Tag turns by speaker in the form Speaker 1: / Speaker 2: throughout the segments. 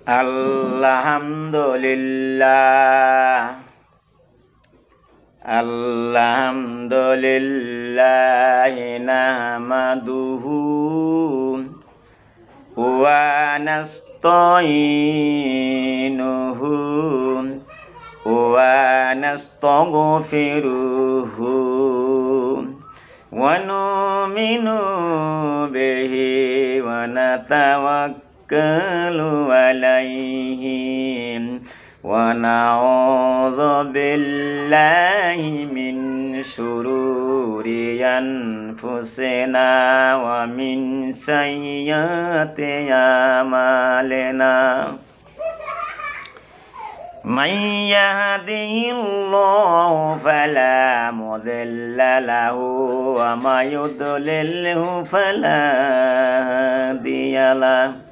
Speaker 1: Alhamdulillah, Alhamdulillah, nahmaduhu wa nasta'inuhu wa nastaghfiruhu wa nu'minu bihi wa natawakkalu alayhi wa na'udzu billahi min syururi anfusina wa min sayyiati a'malina. Man yahdihillahu fala mudilla lahu wa may yudlilhu fala hadiya lahu.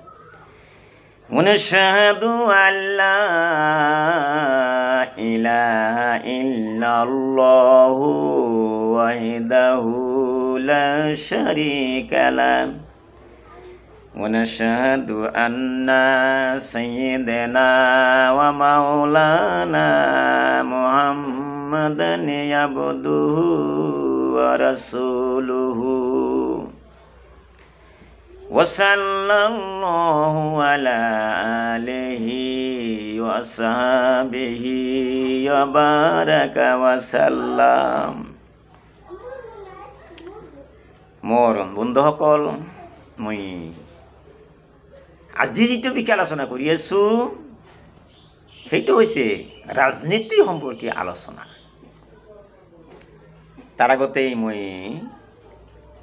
Speaker 1: Wa nashhadu an la ilaha illallah wahdahu la syarika lahu. Wa nashhadu anna sayyidina wa maulana Muhammadan abduhu wa rasuluhu. Wa sallallahu ala alihi wa sahbihi wa baraka wa sallam. মোর বন্ধুসকল, মই আজি যিটো বিষয় আলোচনা কৰি আছো সেইটো হৈছে ৰাজনীতি সম্পৰ্কীয় আলোচনা। তাৰ আগতেই মই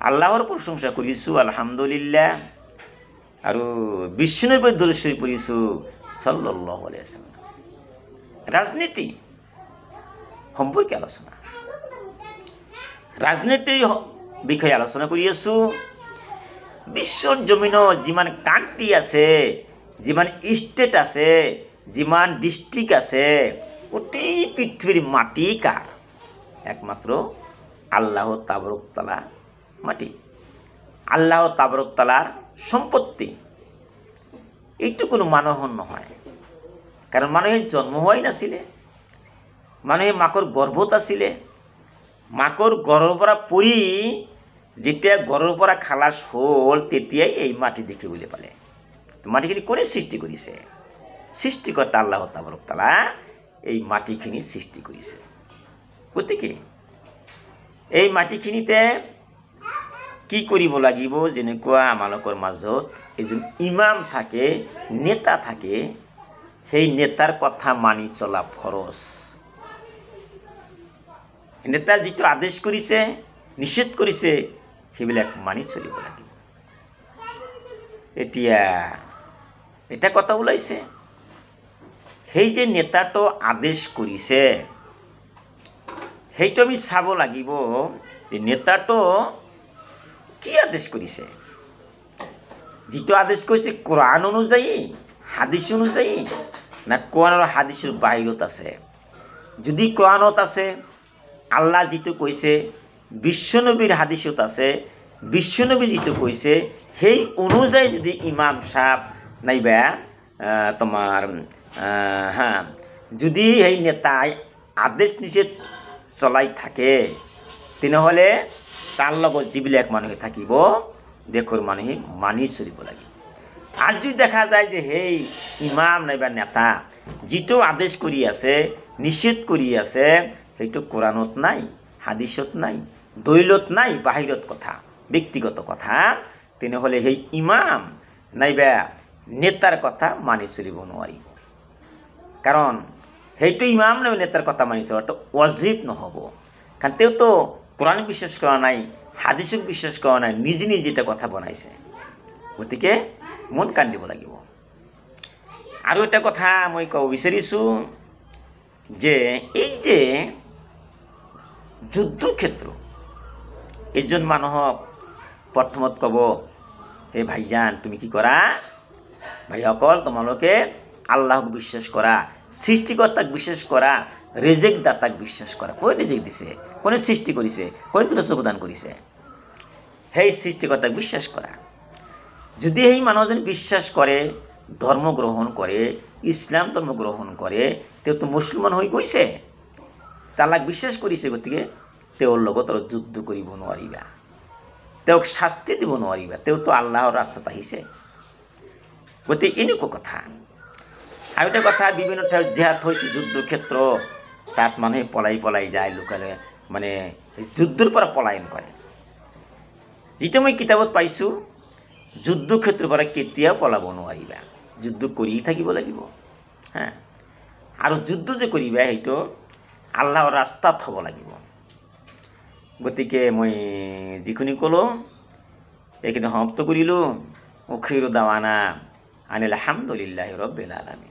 Speaker 1: আল্লাহৰ প্ৰশংসা কৰিছোঁ, আলহামদুলিল্লাহ, আৰু বিষ্ণুৰ দৰুদ পঢ়িছোঁ সাল্লাল্লাহু আলাইহি ওয়াসাল্লাম। ৰাজনীতি সম্পৰ্কীয় আলোচনা, ৰাজনীতিৰ বিষয়ে আলোচনা কৰি আছোঁ। বিশ্বৰ জমিনত যিমান কাণ্ট্ৰি আছে, যিমান ষ্টেট আছে, যিমান ডিষ্ট্ৰিক্ট আছে, গোটেই পৃথিৱীৰ মাটি কাৰ? একমাত্ৰ আল্লাহ তাবাৰক তাআলা মাটি, আল্লাহ তাবাৰক তাআলাৰ সম্পত্তি। এইটো কোনো মানুহৰ নহয়, কাৰণ মানুহে জন্ম হোৱাই নাছিলে, মানুহে মাকৰ গৰ্ভত আছিলে। মাকৰ গৰ্ভৰ পৰা পৰি যেতিয়া গৰ্ভৰ পৰা খালাস হ'ল, তেতিয়াই এই মাটি দেখিবলৈ পালে। মাটিখিনি কোনে সৃষ্টি কৰিছে? সৃষ্টিকৰ্তা আল্লাহ তাবাৰক তাআলা এই মাটিখিনি সৃষ্টি কৰিছে। গতিকে এই মাটিখিনিতে কি কৰিব লাগিব? যেনেকুৱা আমালোকৰ মাজত এজন ইমাম থাকে, নেতা থাকে, সেই নেতাৰ কথা মানি চলা ফৰজ। নেতা যিটো আদেশ কৰিছে, নিষেধ কৰিছে, সেইবিলাক মানি চলিব লাগিব। এতিয়া এটা কথা ওলাইছে, সেই যে নেতাটো আদেশ কৰিছে, সেইটো আমি চাব লাগিব যে নেতাটো কি আদেশ কৰিছে। যিটো আদেশ কৰিছে কোরআন অনুযায়ী, হাদিস অনুযায়ী, না কোরআন আৰু হাদিসৰ বাহিৰত আছে? যদি কোরআনত আছে, আল্লাহ যিটো কৈছে, বিশ্বনবীৰ হাদিসত আছে, বিশ্বনবী যিটো কৈছে, সেই অনুযায়ী যদি ইমাম সাহেব নাইবা তোমাৰ যদি সেই নেতাই আদেশ নিষেধ চলাই থাকে, তেনেহ'লে তাৰ লগত যিবিলাক মানুহে থাকিব, দেশৰ মানুহে মানি চলিব লাগিব। আৰু যদি দেখা যায় যে সেই ইমাম নাইবা নেতা যিটো আদেশ কৰি আছে, নিষেধ কৰি আছে, সেইটো কোরআনত নাই, হাদিসত নাই, দলিলত নাই, বাহিৰত কথা, ব্যক্তিগত কথা, তেনেহ'লে সেই ইমাম নাইবা নেতাৰ কথা মানি চলিব নোৱাৰিব। কাৰণ সেইটো ইমাম নাইবা নেতাৰ কথা মানি চলাটো ৱাজিব নহ'ব, কাৰণ তেওঁতো কোরআন বিশ্বাস কৰা নাই, হাদিসক বিশ্বাস কৰা নাই, নিজে নিজে এটা কথা বনাইছে। গতিকে মন কাণ দিব লাগিব। আৰু এটা কথা মই ক'ব বিচাৰিছোঁ যে এই যে যুদ্ধক্ষেত্ৰ, এজন মানুহক প্ৰথমত ক'ব, হে ভাইজান তুমি কি কৰা? ভাইসকল তোমালোকে আল্লাহক বিশ্বাস কৰা, সৃষ্টিকৰ্তাক বিশ্বাস কৰা, ৰিজিক দাতাক বিশ্বাস কৰা। কোনে ৰিজিক দিছে? কোনে সৃষ্টি কৰিছে? কোনে তোমাক যোগদান কৰিছে? সেই সৃষ্টিকৰ্তাক বিশ্বাস কৰা। যদি সেই মানুহজন বিশ্বাস কৰে ধৰ্ম গ্ৰহণ কৰে, ইছলাম ধৰ্ম গ্ৰহণ কৰে, তেওঁতো মুছলমান হৈ গৈছে, তালাক বিশ্বাস কৰিছে, গতিকে তেওঁৰ লগত আৰু যুদ্ধ কৰিব নোৱাৰিবা, তেওঁক শাস্তি দিব নোৱাৰিবা, তেওঁতো আল্লাহৰ ৰাস্তাত আহিছে। গতিকে এনেকুৱা কথা। আৰু এটা কথা, বিভিন্ন ঠাইত জেহাদ হৈছে যুদ্ধক্ষেত্ৰ, তাত মানুহে পলাই যায়, লোকে মানে যুদ্ধৰ পৰা পলায়ন কৰে। যিটো মই কিতাপত পাইছোঁ, যুদ্ধক্ষেত্ৰৰ পৰা কেতিয়াও পলাব নোৱাৰিবা, যুদ্ধ কৰিয়ে থাকিব লাগিব। আৰু যুদ্ধ যে কৰিবা সেইটো আল্লাহৰ ৰাস্তাত হ'ব লাগিব। গতিকে মই যিখিনি ক'লোঁ এইখিনি সমাপ্ত কৰিলোঁ। আখিৰু দাৱানা আনিল হামদুলিল্লাহি ৰাব্বিল আলামিন।